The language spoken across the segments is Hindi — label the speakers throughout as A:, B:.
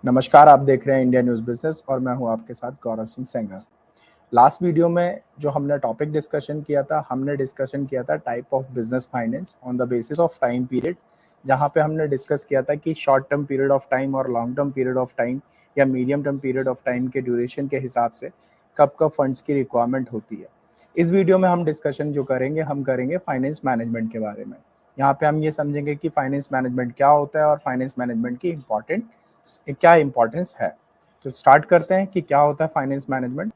A: नमस्कार, आप देख रहे हैं इंडिया न्यूज़ बिज़नेस और मैं हूं आपके साथ गौरव सिंह सेंगर। लास्ट वीडियो में जो हमने टॉपिक डिस्कशन किया था, हमने डिस्कशन किया था type of business finance on the basis of time period, जहां पे हमने डिस्कस किया था कि short term period of time और long term period of time या medium term period of time के ड्यूरेशन के हिसाब से कब-कब फंड्स की रिक्वायरमेंट होती है। इस वीडियो में हम डिस्कशन जो करेंगे, हम करेंगे फाइनेंस मैनेजमेंट के बारे में। यहाँ पे हम ये समझेंगे कि फाइनेंस मैनेजमेंट क्या होता है और फाइनेंस मैनेजमेंट की क्या इम्पोर्टेंस है। तो स्टार्ट करते हैं कि क्या होता है फाइनेंस मैनेजमेंट।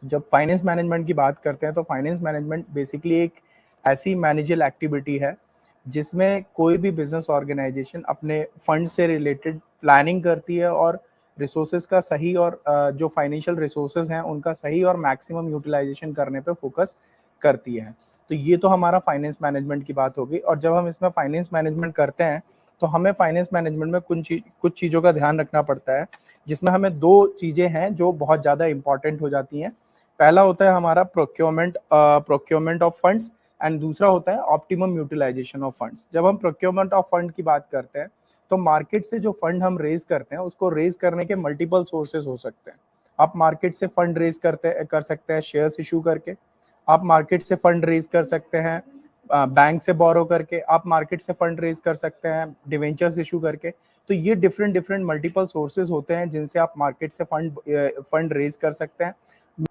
A: जब फाइनेंस मैनेजमेंट की बात करते हैं तो फाइनेंस मैनेजमेंट बेसिकली एक ऐसी मैनेजल एक्टिविटी है जिसमें कोई भी बिजनेस ऑर्गेनाइजेशन अपने फंड से रिलेटेड प्लानिंग करती है और रिसोर्सेज का सही और जो फाइनेंशियल रिसोर्सेज हैं उनका सही और मैक्सिमम यूटिलाइजेशन करने पे फोकस करती है। तो ये तो हमारा फाइनेंस मैनेजमेंट की बात होगी। और जब हम इसमें फाइनेंस मैनेजमेंट करते हैं तो हमें फाइनेंस मैनेजमेंट में कुछ चीज़ों का ध्यान रखना पड़ता है, जिसमें हमें दो चीज़ें हैं जो बहुत ज़्यादा इंपॉर्टेंट हो जाती हैं। पहला होता है हमारा प्रोक्योरमेंट ऑफ फंड्स एंड दूसरा होता है ऑप्टिमम यूटिलाइजेशन ऑफ फंड्स। जब हम प्रोक्योरमेंट ऑफ फंड की बात करते हैं तो मार्केट से जो फंड हम रेज करते हैं उसको रेज करने के मल्टीपल सोर्सेज हो सकते हैं। आप मार्केट से फंड रेज कर सकते हैं शेयर्स इशू करके, आप मार्केट से फंड रेज कर सकते हैं बैंक से बोरो करके, आप मार्केट से फंड रेज कर सकते हैं डिवेंचर्स इशू करके। तो ये डिफरेंट डिफरेंट मल्टीपल सोर्सेज होते हैं जिनसे आप मार्केट से फंड रेज कर सकते हैं।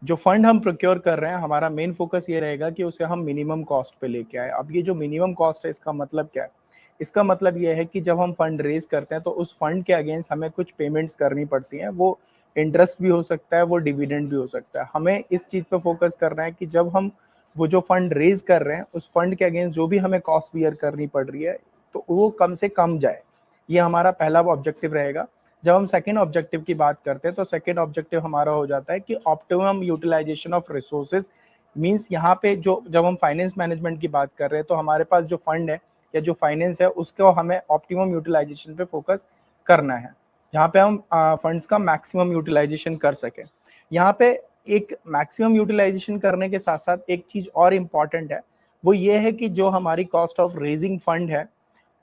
A: जो फंड हम प्रोक्योर कर रहे हैं हमारा मेन फोकस ये रहेगा कि उसे हम मिनिमम कॉस्ट पे लेके आए। अब ये जो मिनिमम कॉस्ट है इसका मतलब क्या है? इसका मतलब ये है कि जब हम फंड रेज करते हैं तो उस फंड के अगेंस्ट हमें कुछ पेमेंट्स करनी पड़ती हैं। वो इंटरेस्ट भी हो सकता है, वो डिविडेंड भी हो सकता है। हमें इस चीज पे फोकस करना है कि जब हम वो जो फंड रेज कर रहे हैं उस फंड के अगेंस्ट जो भी हमें कॉस्ट बियर करनी पड़ रही है तो वो कम से कम जाए। ये हमारा पहला ऑब्जेक्टिव रहेगा। जब हम सेकेंड ऑब्जेक्टिव की बात करते हैं तो सेकेंड ऑब्जेक्टिव हमारा हो जाता है कि optimum utilisation of resources. Means यहाँ पे जो जब हम फाइनेंस मैनेजमेंट की बात कर रहे हैं तो हमारे पास जो फंड है या जो फाइनेंस है उसको हमें ऑप्टिमम यूटिलाइजेशन पे फोकस करना है, जहाँ पे हम फंड्स का मैक्सिमम यूटिलाइजेशन कर सके। यहाँ पे एक मैक्सिमम यूटिलाइजेशन करने के साथ साथ एक चीज और इम्पॉर्टेंट है, वो ये है कि जो हमारी कॉस्ट ऑफ रेजिंग फंड है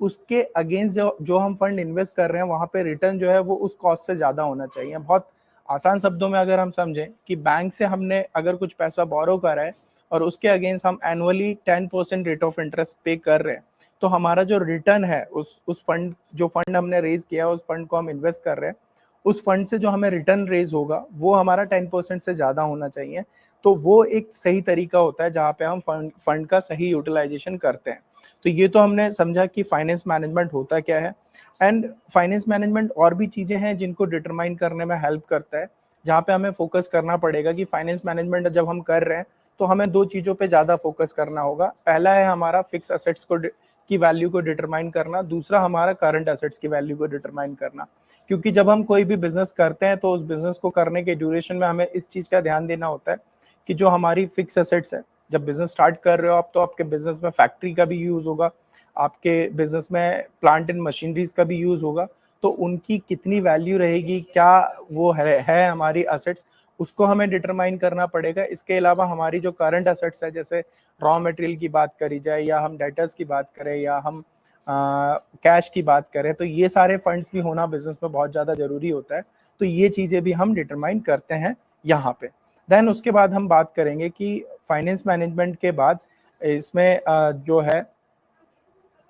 A: उसके अगेंस्ट जो जो हम फंड इन्वेस्ट कर रहे हैं वहां पे रिटर्न जो है वो उस कॉस्ट से ज्यादा होना चाहिए। बहुत आसान शब्दों में अगर हम समझें कि बैंक से हमने अगर कुछ पैसा बोरो करा है और उसके अगेंस्ट हम एनुअली 10% रेट ऑफ इंटरेस्ट पे कर रहे हैं, तो हमारा जो रिटर्न है उस फंड जो फंड हमने रेज किया उस फंड को हम इन्वेस्ट कर रहे हैं, उस फंड से जो हमें रिटर्न रेज होगा वो हमारा 10% से ज्यादा होना चाहिए। तो वो एक सही तरीका होता है जहाँ पे हम फंड का सही यूटिलाइजेशन करते हैं। तो ये तो हमने समझा कि फाइनेंस मैनेजमेंट होता क्या है। एंड फाइनेंस मैनेजमेंट और भी चीजें हैं जिनको डिटरमाइन करने में हेल्प करता है, जहाँ पे हमें फोकस करना पड़ेगा कि फाइनेंस मैनेजमेंट जब हम कर रहे हैं तो हमें दो चीजों पे ज्यादा फोकस करना होगा। पहला है हमारा फिक्स असेट्स की वैल्यू को डिटरमाइन करना, दूसरा हमारा करंट असेट्स की वैल्यू को डिटरमाइन करना। क्योंकि जब हम कोई भी बिजनेस करते हैं तो उस बिजनेस को करने के ड्यूरेशन में हमें इस चीज का ध्यान देना होता है कि जो हमारी फिक्स असेट्स है, जब बिजनेस स्टार्ट कर रहे हो आप तो आपके बिजनेस में फैक्ट्री का भी यूज होगा, आपके बिजनेस में प्लांट एंड मशीनरीज का भी यूज होगा। तो उनकी कितनी वैल्यू रहेगी, क्या वो है हमारी असेट्स, उसको हमें डिटरमाइन करना पड़ेगा। इसके अलावा हमारी जो करंट असेट्स है, जैसे रॉ मटेरियल की बात करी जाए या हम डेटर्स की बात करें या हम कैश की बात करें, तो ये सारे फंड्स भी होना बिजनेस में बहुत ज़्यादा जरूरी होता है। तो ये चीज़ें भी हम डिटरमाइन करते हैं यहाँ पे। देन उसके बाद हम बात करेंगे कि फाइनेंस मैनेजमेंट के बाद इसमें जो है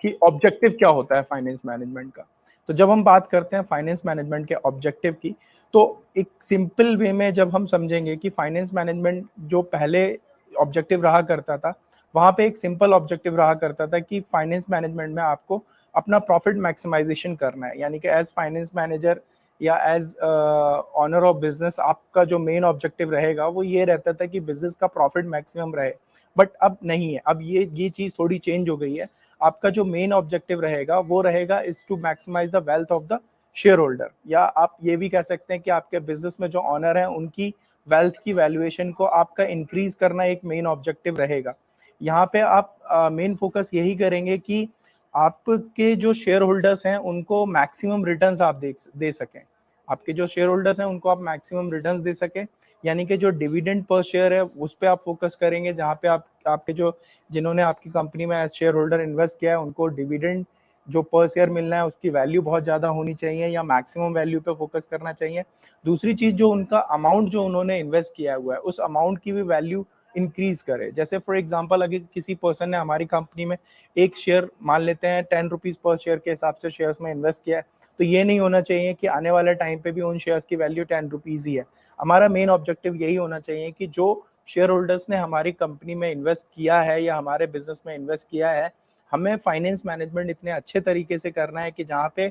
A: कि ऑब्जेक्टिव क्या होता है फाइनेंस मैनेजमेंट का। तो जब हम बात करते हैं फाइनेंस मैनेजमेंट के ऑब्जेक्टिव की, तो एक सिंपल वे में जब हम समझेंगे कि फाइनेंस मैनेजमेंट जो पहले ऑब्जेक्टिव रहा करता था, वहां पे एक सिंपल ऑब्जेक्टिव रहा करता था कि फाइनेंस मैनेजमेंट में आपको अपना प्रॉफिट मैक्सिमाइजेशन करना है। यानी कि एज फाइनेंस मैनेजर या एज ऑनर ऑफ बिजनेस आपका जो मेन ऑब्जेक्टिव रहेगा वो ये रहता था कि बिजनेस का प्रॉफिट मैक्सिमम रहे। बट अब नहीं है, अब ये चीज थोड़ी चेंज हो गई है। आपका जो मेन ऑब्जेक्टिव रहेगा वो रहेगा is to maximise the wealth of the share holder, या आप ये भी कह सकते हैं कि आपके बिजनेस में जो ऑनर है उनकी वेल्थ की वैल्यूएशन को आपका इंक्रीज करना एक मेन ऑब्जेक्टिव रहेगा। यहाँ पे आप मेन फोकस यही करेंगे कि आपके जो शेयर होल्डर्स हैं उनको मैक्सिमम रिटर्न्स आप दे सकें। आपके जो शेयर होल्डर्स हैं उनको आप मैक्सिमम रिटर्न्स दे सकें। यानी कि जो डिविडेंड पर शेयर है उस पर आप फोकस करेंगे, जहाँ पे आप आपके जो जिन्होंने आपकी कंपनी में एज शेयर होल्डर इन्वेस्ट किया है उनको डिविडेंड जो पर शेयर मिलना है उसकी वैल्यू बहुत ज़्यादा होनी चाहिए या मैक्सिमम वैल्यू पे फोकस करना चाहिए। दूसरी चीज़, जो उनका अमाउंट जो उन्होंने इन्वेस्ट किया हुआ है उस अमाउंट की भी वैल्यू इंक्रीज करे। जैसे फॉर एग्जांपल अगर किसी पर्सन ने हमारी कंपनी में एक शेयर मान लेते हैं 10 रुपीज पर शेयर के हिसाब से शेयर्स में इन्वेस्ट किया है, तो ये नहीं होना चाहिए कि आने वाले टाइम पे भी उन शेयर्स की वैल्यू 10 रुपीज ही है। हमारा मेन ऑब्जेक्टिव यही होना चाहिए कि जो शेयर होल्डर्स ने हमारी कंपनी में इन्वेस्ट किया है या हमारे बिजनेस में इन्वेस्ट किया है, हमें फाइनेंस मैनेजमेंट इतने अच्छे तरीके से करना है कि जहाँ पे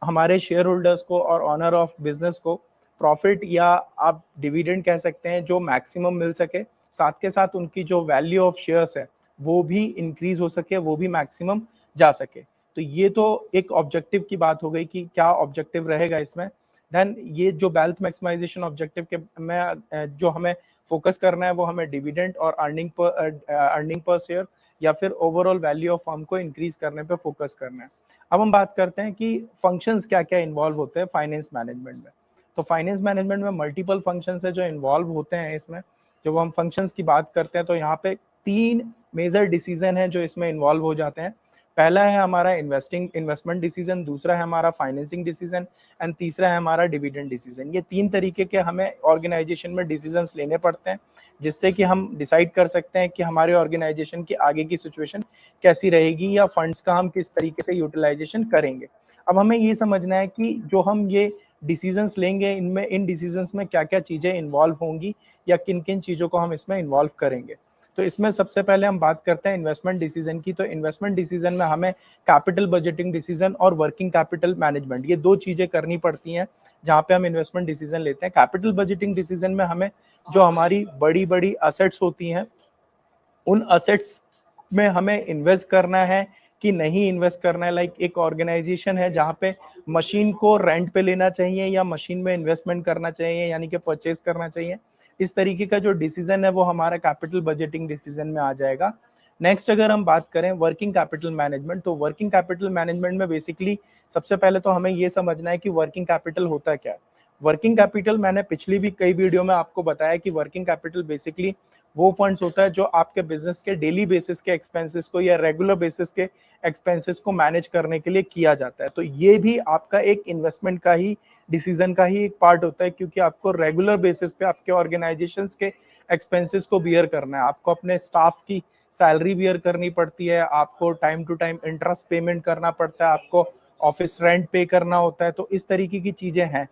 A: हमारे शेयर होल्डर्स को और ऑनर ऑफ बिजनेस को प्रॉफिट या आप डिविडेंड कह सकते हैं जो मैक्सिमम मिल सके, साथ के साथ उनकी जो वैल्यू ऑफ शेयर्स है वो भी इंक्रीज हो सके, वो भी मैक्सिमम जा सके। तो ये तो एक ऑब्जेक्टिव की बात हो गई कि क्या ऑब्जेक्टिव रहेगा इसमें। देन ये जो वेल्थ मैक्सिमाइजेशन ऑब्जेक्टिव के में जो हमें फोकस करना है वो हमें डिविडेंड और अर्निंग पर शेयर या फिर ओवरऑल वैल्यू ऑफ फर्म को इंक्रीज करने पे फोकस करना है। अब हम बात करते हैं कि फंक्शंस क्या क्या इन्वॉल्व होते हैं फाइनेंस मैनेजमेंट में। तो फाइनेंस मैनेजमेंट में मल्टीपल फंक्शंस है जो इन्वॉल्व होते हैं इसमें। जब हम फंक्शंस की बात करते हैं तो यहाँ पे 3 मेजर डिसीजन है जो इसमें इन्वॉल्व हो जाते हैं। पहला है हमारा इन्वेस्टमेंट डिसीजन, दूसरा है हमारा फाइनेंसिंग डिसीजन एंड तीसरा है हमारा डिविडेंड डिसीजन। ये 3 तरीके के हमें ऑर्गेनाइजेशन में डिसीजंस लेने पड़ते हैं, जिससे कि हम डिसाइड कर सकते हैं कि हमारे ऑर्गेनाइजेशन की आगे की सिचुएशन कैसी रहेगी या फंड्स का हम किस तरीके से यूटिलाइजेशन करेंगे। अब हमें ये समझना है कि जो हम ये डिसीजंस लेंगे इनमें इन डिसीजंस में क्या-क्या चीजें इन्वॉल्व होंगी या किन-किन चीजों को हम इसमें इन्वॉल्व करेंगे। तो इसमें सबसे पहले हम बात करते हैं इन्वेस्टमेंट डिसीजन की। तो इन्वेस्टमेंट डिसीजन में हमें कैपिटल बजटिंग डिसीजन और वर्किंग कैपिटल मैनेजमेंट, ये 2 चीजें करनी पड़ती हैं जहाँ पे हम इन्वेस्टमेंट डिसीजन लेते हैं। कैपिटल बजटिंग डिसीजन में हमें जो हमारी बड़ी-बड़ी असेट्स होती हैं, उन असेट्स में हमें इन्वेस्ट करना है कि नहीं इन्वेस्ट करना है। लाइक एक ऑर्गेनाइजेशन है जहाँ पे मशीन को रेंट पे लेना चाहिए या मशीन में इन्वेस्टमेंट करना चाहिए यानी कि परचेज करना चाहिए। इस तरीके का जो डिसीजन है वो हमारा कैपिटल बजटिंग डिसीजन में आ जाएगा। नेक्स्ट अगर हम बात करें वर्किंग कैपिटल मैनेजमेंट, तो वर्किंग कैपिटल मैनेजमेंट में बेसिकली सबसे पहले तो हमें ये समझना है कि वर्किंग कैपिटल होता क्या है। वर्किंग कैपिटल मैंने पिछली भी कई वीडियो में आपको बताया कि वर्किंग कैपिटल बेसिकली वो फंड्स होता है जो आपके बिजनेस के डेली बेसिस के एक्सपेंसेस को या रेगुलर बेसिस के एक्सपेंसेस को मैनेज करने के लिए किया जाता है। तो ये भी आपका एक इन्वेस्टमेंट का ही डिसीजन का ही एक पार्ट होता है, क्योंकि आपको रेगुलर बेसिस पे आपके ऑर्गेनाइजेशंस के एक्सपेंसेस को बियर करना है। आपको अपने स्टाफ की सैलरी बियर करनी पड़ती है, आपको time to time interest payment करना पड़ता है, आपको ऑफिस रेंट पे करना होता है। तो इस तरीके की चीजें हैं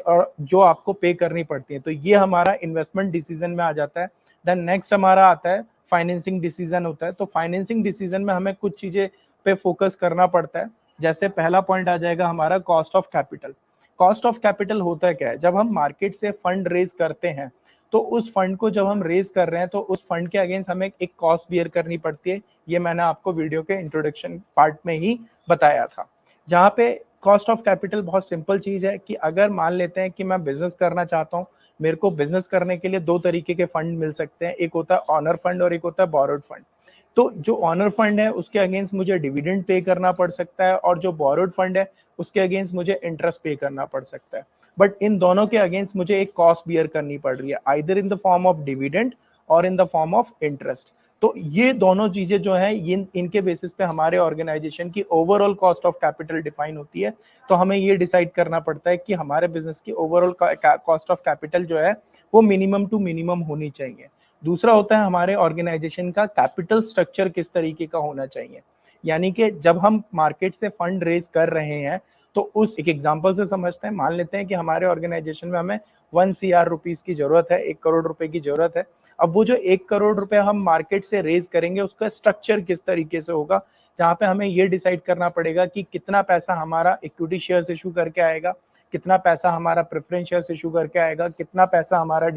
A: और जो आपको पे करनी पड़ती है। तो ये हमारा इन्वेस्टमेंट डिसीजन में आ जाता है। देन नेक्स्ट हमारा आता है फाइनेंसिंग डिसीजन होता है। तो फाइनेंसिंग डिसीजन में हमें कुछ चीजें पे फोकस करना पड़ता है। जैसे पहला पॉइंट आ जाएगा हमारा cost of capital. Cost of capital होता है क्या है, जब हम मार्केट से फंड रेज करते हैं तो उस फंड को जब हम रेज कर रहे हैं तो उस फंड के अगेंस्ट हमें एक कॉस्ट बियर करनी पड़ती है। ये मैंने आपको वीडियो के इंट्रोडक्शन पार्ट में ही बताया था। जहाँ पे कॉस्ट ऑफ कैपिटल बहुत सिंपल चीज है कि अगर मान लेते हैं कि मैं बिजनेस करना चाहता हूँ, मेरे को बिजनेस करने के लिए 2 तरीके के फंड मिल सकते हैं, एक होता है ऑनर फंड और एक होता है बोरोड फंड। तो जो ऑनर फंड है उसके अगेंस्ट मुझे डिविडेंड पे करना पड़ सकता है और जो बोरोड फंड है उसके अगेंस्ट मुझे इंटरेस्ट पे करना पड़ सकता है। बट इन दोनों के अगेंस्ट मुझे एक कॉस्ट बियर करनी पड़ रही है, either in the form of dividend or in the form of interest. तो ये दोनों चीजें जो है इनके बेसिस पे हमारे ऑर्गेनाइजेशन की overall cost of capital define होती है। तो हमें ये डिसाइड करना पड़ता है कि हमारे बिजनेस की ओवरऑल कॉस्ट ऑफ कैपिटल जो है वो मिनिमम टू मिनिमम होनी चाहिए। दूसरा होता है हमारे ऑर्गेनाइजेशन का कैपिटल स्ट्रक्चर किस तरीके का होना चाहिए। यानी कि जब हम मार्केट से फंड रेज कर रहे हैं तो उस एक एग्जांपल से समझते हैं। मान लेते हैं कि हमारे ऑर्गेनाइजेशन में हमें 1 CR रुपीस की जरूरत है, 1 करोड़ रुपए की जरूरत है। अब वो जो 1 करोड़ रुपए हम मार्केट से रेज करेंगे उसका स्ट्रक्चर किस तरीके से होगा, जहाँ पे हमें ये डिसाइड करना पड़ेगा कि कितना पैसा हमारा इक्विटी शेयर्स इशू करके आएगा, कितना पैसा हमारा प्रेफरेंस शेयर्स इशू करके आएगा, कितना पैसा हमारा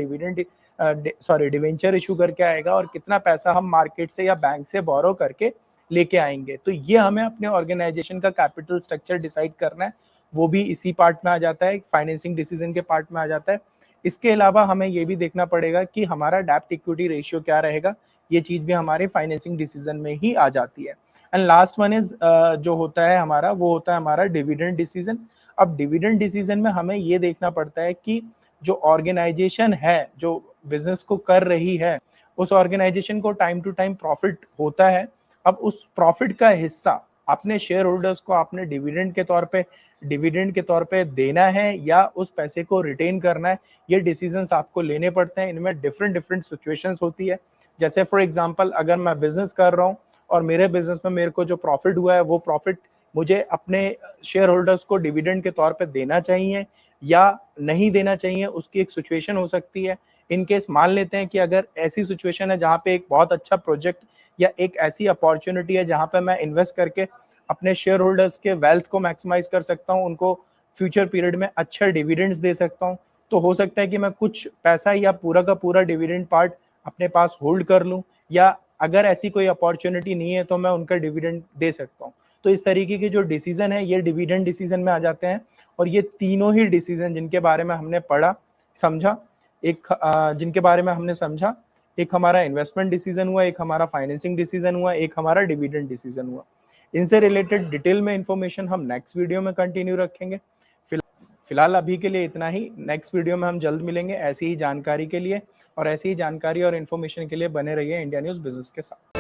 A: डिवेंचर इशू करके आएगा और कितना पैसा हम मार्केट से या बैंक से बोरो करके लेके आएंगे। तो ये हमें अपने ऑर्गेनाइजेशन का कैपिटल स्ट्रक्चर डिसाइड करना है, वो भी इसी पार्ट में आ जाता है, फाइनेंसिंग डिसीजन के पार्ट में आ जाता है। इसके अलावा हमें ये भी देखना पड़ेगा कि हमारा डेब्ट इक्विटी रेशियो क्या रहेगा, ये चीज भी हमारे फाइनेंसिंग डिसीजन में ही आ जाती है। एंड लास्ट वन इज जो होता है हमारा, वो होता है हमारा डिविडेंड डिसीजन। अब डिविडेंड डिसीजन में हमें ये देखना पड़ता है कि जो ऑर्गेनाइजेशन है जो बिजनेस को कर रही है उस ऑर्गेनाइजेशन को टाइम टू टाइम प्रॉफिट होता है। अब उस प्रॉफिट का हिस्सा अपने शेयर होल्डर्स को आपने डिविडेंड के तौर पे देना है या उस पैसे को रिटेन करना है, ये डिसीजंस आपको लेने पड़ते हैं। इनमें डिफरेंट डिफरेंट सिचुएशंस होती है। जैसे फॉर एग्जांपल अगर मैं बिजनेस कर रहा हूँ और मेरे बिजनेस में मेरे को जो प्रॉफिट हुआ है वो प्रॉफिट मुझे अपने शेयर होल्डर्स को डिविडेंड के तौर पे देना चाहिए या नहीं देना चाहिए, उसकी एक सिचुएशन हो सकती है। इन केस मान लेते हैं कि अगर ऐसी सिचुएशन है जहाँ पे एक बहुत अच्छा प्रोजेक्ट या एक ऐसी अपॉर्चुनिटी है जहाँ पे मैं इन्वेस्ट करके अपने शेयर होल्डर्स के वेल्थ को मैक्सिमाइज कर सकता हूँ, उनको फ्यूचर पीरियड में अच्छा डिविडेंड्स दे सकता हूँ, तो हो सकता है कि मैं कुछ पैसा या पूरा का पूरा डिविडेंड पार्ट अपने पास होल्ड कर लूँ, या अगर ऐसी कोई अपॉर्चुनिटी नहीं है तो मैं उनका डिविडेंड दे सकता हूँ। तो इस तरीके के जो डिसीजन है ये डिविडेंड डिसीजन में आ जाते हैं। और ये तीनों ही डिसीजन जिनके बारे में हमने पढ़ा समझा, जिनके बारे में हमने समझा, एक हमारा इन्वेस्टमेंट डिसीजन हुआ, एक हमारा फाइनेंसिंग डिसीजन हुआ, एक हमारा डिविडेंड डिसीजन हुआ। इनसे रिलेटेड डिटेल में इंफॉर्मेशन हम नेक्स्ट वीडियो में कंटिन्यू रखेंगे। फिलहाल अभी के लिए इतना ही। नेक्स्ट वीडियो में हम जल्द मिलेंगे ऐसी ही जानकारी के लिए, और ऐसी ही जानकारी और इन्फॉर्मेशन के लिए बने रहिए इंडिया न्यूज़ बिजनेस के साथ।